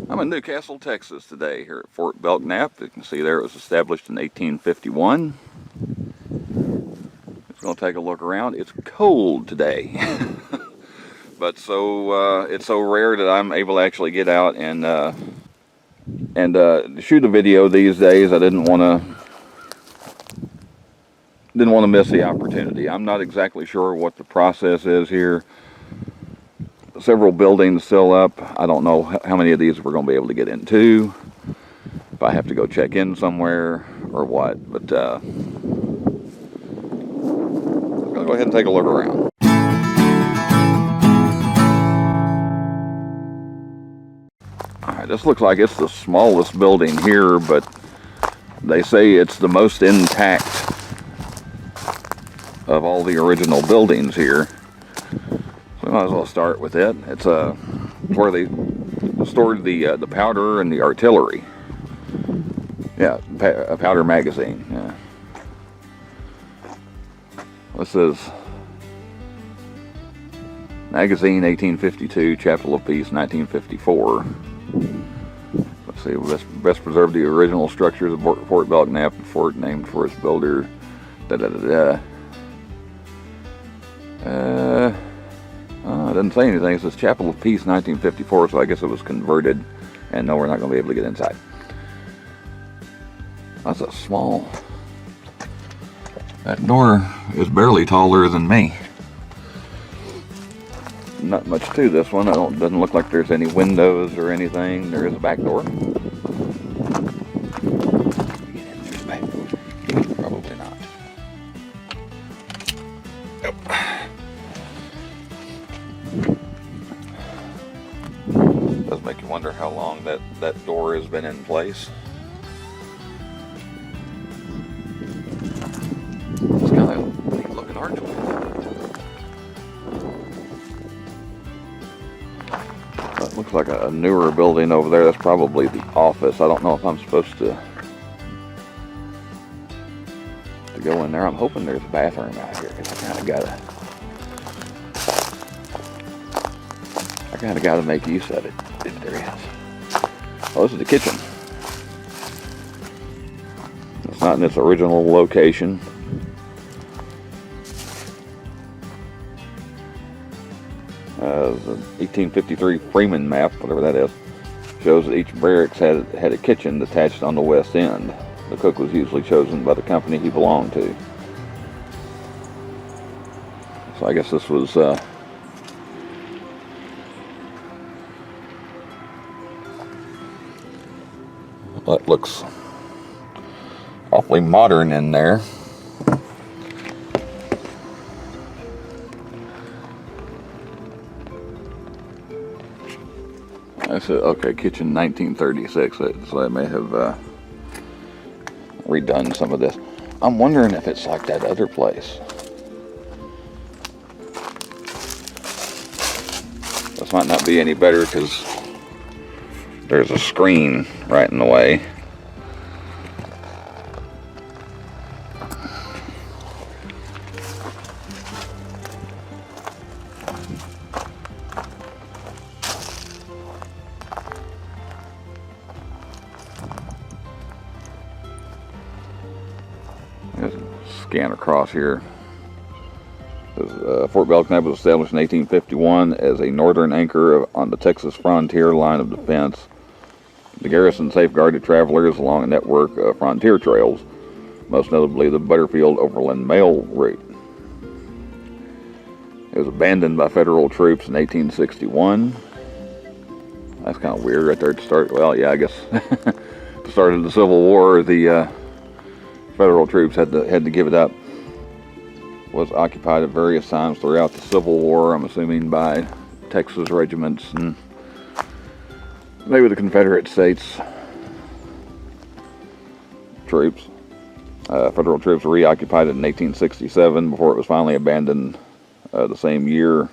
I'm in Newcastle, Texas today, here at Fort Belknap. You can see there it was established in 1851. Just going to take a look around. It's cold today, but it's so rare that I'm able to actually get out and shoot a video these days. I didn't want to miss the opportunity. I'm not exactly sure what the process is here. Several buildings still up. I don't know how many of these we're going to be able to get into, if I have to go check in somewhere or what, but I'm going to go ahead and take a look around. Alright, this looks like it's the smallest building here, but they say it's the most intact of all the original buildings here. We might as well start with it. It's where they stored the powder and the artillery. Yeah, a powder magazine. Yeah. This is magazine 1852, Chapel of Peace 1954. Let's see. Best preserved the original structures of Fort Belknap, a fort named for its builder. It doesn't say anything. It says Chapel of Peace 1954, so I guess it was converted, and no, we're not going to be able to get inside. That's a small... That door is barely taller than me. Not much to this one. Doesn't look like there's any windows or anything. There is a back door. Get in through the back door. Probably not. Yep. Does make you wonder how long that door has been in place. It's kind of a neat looking archway. That looks like a newer building over there. That's probably the office. I don't know if I'm supposed to go in there. I'm hoping there's a bathroom out here, because I kind of gotta make use of it. If there is. Oh, this is the kitchen. It's not in its original location. The 1853 Freeman map, whatever that is, shows that each barracks had a kitchen detached on the west end. The cook was usually chosen by the company he belonged to. So I guess this was that looks awfully modern in there. I said, okay, kitchen 1936, so I may have redone some of this. I'm wondering if it's like that other place. This might not be any better because there's a screen right in the way. Just scan across here. Fort Belknap was established in 1851 as a northern anchor on the Texas frontier line of defense. The garrison safeguarded travelers along a network of frontier trails, most notably the Butterfield Overland Mail route. It was abandoned by federal troops in 1861. That's kind of weird right there to start. Well, yeah, I guess at the start of the Civil War, the federal troops had to give it up. Was occupied at various times throughout the Civil War, I'm assuming by Texas regiments and maybe the Confederate States troops. Federal troops reoccupied it in 1867 before it was finally abandoned the same year.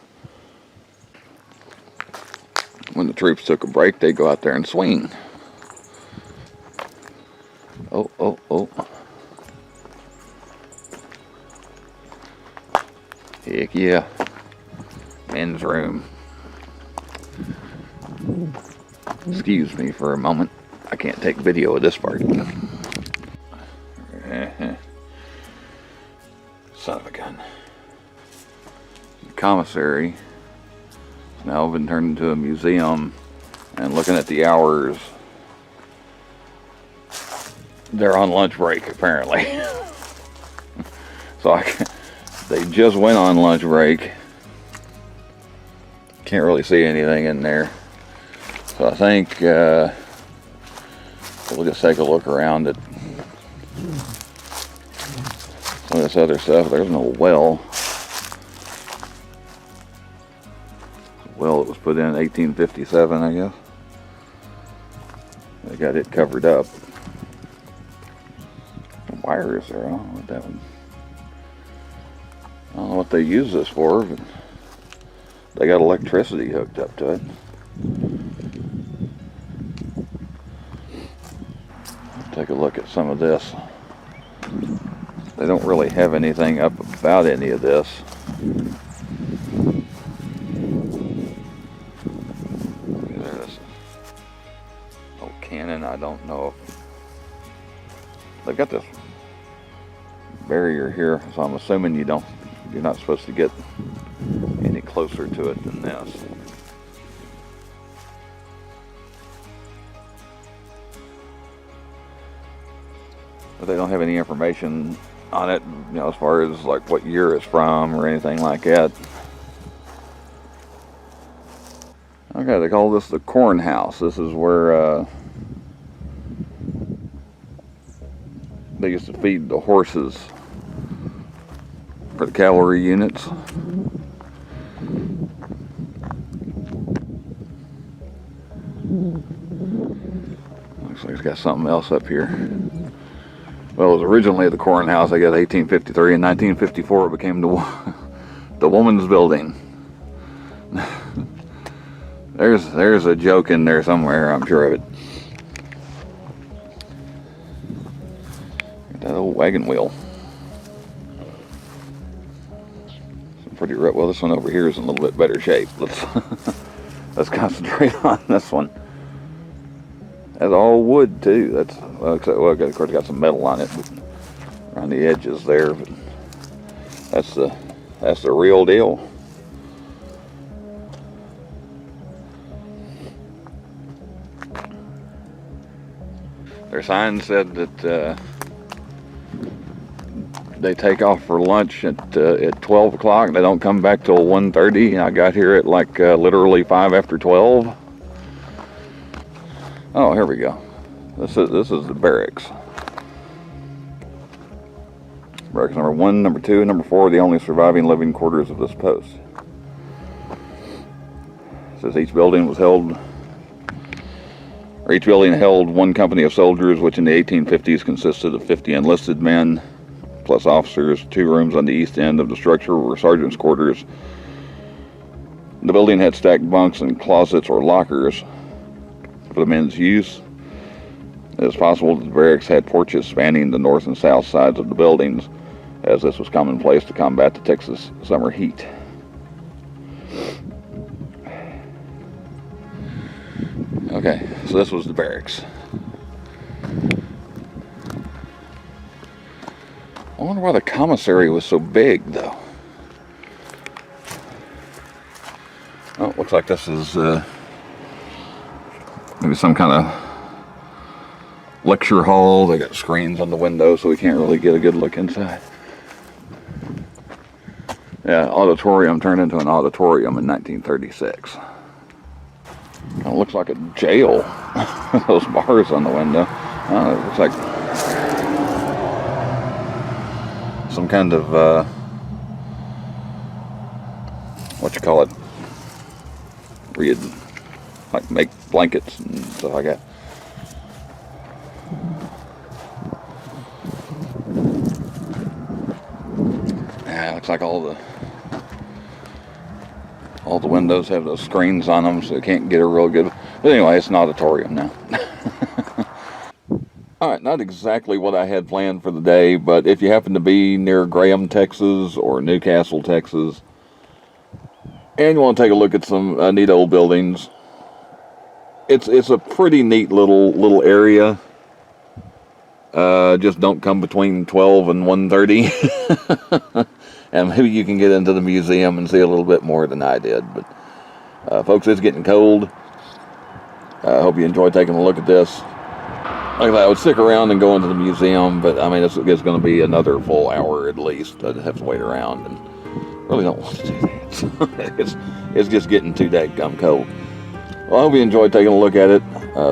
When the troops took a break, they'd go out there and swing. Oh. Heck yeah. Men's room. Excuse me for a moment. I can't take video of this part. Son of a gun. The commissary has now been turned into a museum, and looking at the hours, they're on lunch break apparently. So they just went on lunch break. Can't really see anything in there. So I think we'll just take a look around at some of this other stuff. There's no well. Well, it was put in 1857, I guess. They got it covered up. The wires are on with that one. I don't know what they use this for, but they got electricity hooked up to it. Take a look at some of this. They don't really have anything up about any of this. There's no cannon. I don't know if they've got this barrier here, so I'm assuming you're not supposed to get any closer to it than this. But they don't have any information on it, as far as like what year it's from or anything like that. Okay, they call this the corn house. This is where they used to feed the horses for the cavalry units. Looks like it's got something else up here. Well, it was originally the corn house, I guess, 1853. In 1954, it became the woman's building. There's a joke in there somewhere, I'm sure of it. Got that old wagon wheel. Pretty rough. Well, this one over here is in a little bit better shape. Let's concentrate on this one. That's all wood too. That's of course it's got some metal on it around the edges there, but that's the real deal. Their sign said that they take off for lunch at 12 o'clock. They don't come back till 1:30. I got here at like literally 5 after 12. Oh, here we go. This is the barracks. Barracks number 1, number 2, and number 4 are the only surviving living quarters of this post. It says each building held one company of soldiers, which in the 1850s consisted of 50 enlisted men plus officers. 2 rooms on the east end of the structure were sergeants' quarters. The building had stacked bunks and closets or lockers for the men's use. It is possible that the barracks had porches spanning the north and south sides of the buildings, as this was commonplace to combat the Texas summer heat. Okay, so this was the barracks. I wonder why the commissary was so big, though. Oh, it looks like this is maybe some kind of lecture hall. They got screens on the window, so we can't really get a good look inside. Yeah, auditorium turned into an auditorium in 1936. Kind of looks like a jail. Those bars on the window. It looks like some kind of what you call it, where you'd like make blankets and stuff like that. Yeah, it looks like all the windows have those screens on them, so you can't get a real good. But anyway, it's an auditorium now. Alright, not exactly what I had planned for the day, but if you happen to be near Graham, Texas, or Newcastle, Texas, and you want to take a look at some neat old buildings, it's a pretty neat little area. Just don't come between 12 and 1:30. And maybe you can get into the museum and see a little bit more than I did. But folks, it's getting cold. I hope you enjoyed taking a look at this. Like I said, I would stick around and go into the museum, but I mean, it's going to be another full hour at least. I'd have to wait around, and really don't want to do that. It's just getting too dadgum cold. Well, I hope you enjoyed taking a look at it.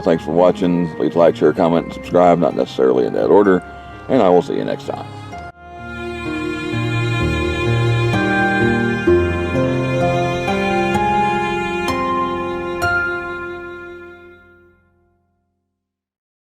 Thanks for watching. Please like, share, comment, and subscribe, not necessarily in that order. And I will see you next time.